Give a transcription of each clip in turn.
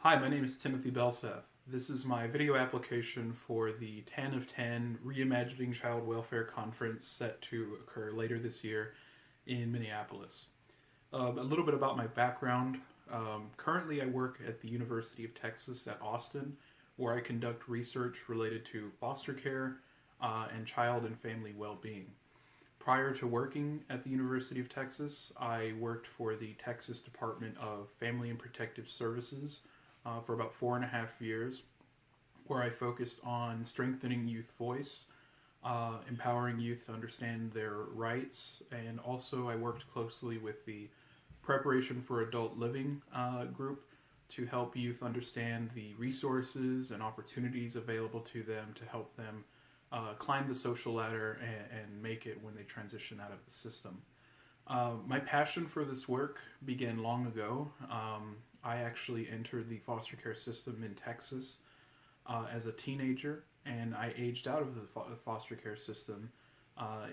Hi, my name is Timothy Belseth. This is my video application for the 10 of 10 Reimagining Child Welfare Conference set to occur later this year in Minneapolis. A little bit about my background. Currently I work at the University of Texas at Austin, where I conduct research related to foster care and child and family well-being. Prior to working at the University of Texas, I worked for the Texas Department of Family and Protective Services for about 4.5 years, where I focused on strengthening youth voice, empowering youth to understand their rights, and also I worked closely with the Preparation for Adult Living group to help youth understand the resources and opportunities available to them to help them climb the social ladder and make it when they transition out of the system. My passion for this work began long ago. I actually entered the foster care system in Texas as a teenager, and I aged out of the foster care system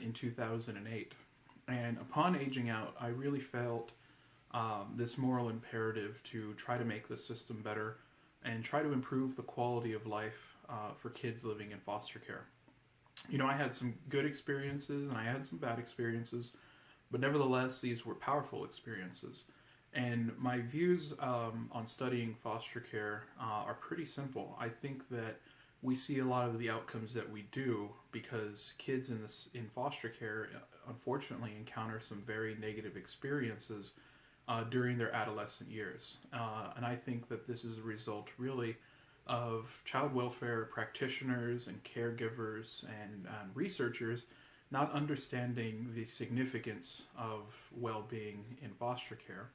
in 2008. And upon aging out, I really felt this moral imperative to try to make the system better and try to improve the quality of life for kids living in foster care. You know, I had some good experiences and I had some bad experiences, but nevertheless, these were powerful experiences. And my views on studying foster care are pretty simple. I think that we see a lot of the outcomes that we do because kids in foster care unfortunately encounter some very negative experiences during their adolescent years. And I think that this is a result really of child welfare practitioners and caregivers and researchers not understanding the significance of well-being in foster care.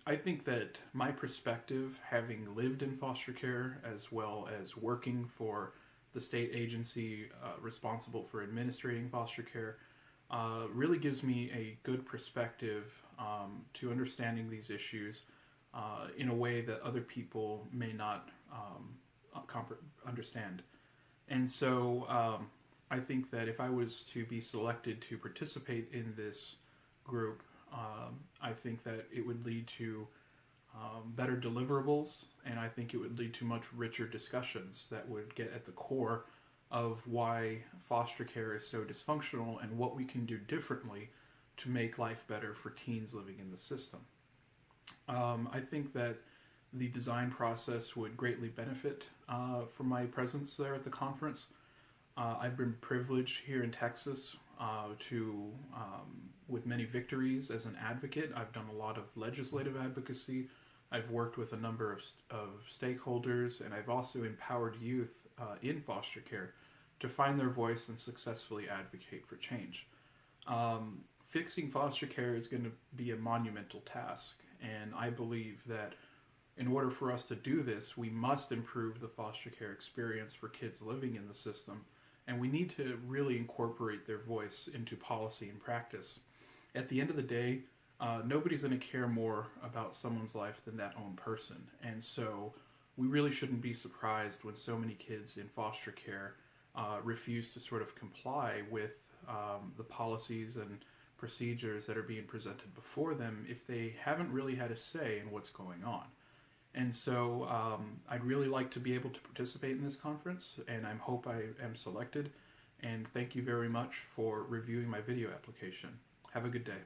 I think that my perspective, having lived in foster care as well as working for the state agency responsible for administrating foster care, really gives me a good perspective to understanding these issues in a way that other people may not understand. And so I think that if I was to be selected to participate in this group, I think that it would lead to better deliverables, and I think it would lead to much richer discussions that would get at the core of why foster care is so dysfunctional and what we can do differently to make life better for teens living in the system. I think that the design process would greatly benefit from my presence there at the conference. I've been privileged here in Texas with many victories as an advocate. I've done a lot of legislative advocacy. I've worked with a number of stakeholders, and I've also empowered youth in foster care to find their voice and successfully advocate for change. Fixing foster care is going to be a monumental task, and I believe that in order for us to do this, we must improve the foster care experience for kids living in the system, and we need to really incorporate their voice into policy and practice. At the end of the day, nobody's going to care more about someone's life than that own person, and so we really shouldn't be surprised when so many kids in foster care refuse to sort of comply with the policies and procedures that are being presented before them if they haven't really had a say in what's going on. And so I'd really like to be able to participate in this conference, and I hope I am selected. And thank you very much for reviewing my video application. Have a good day.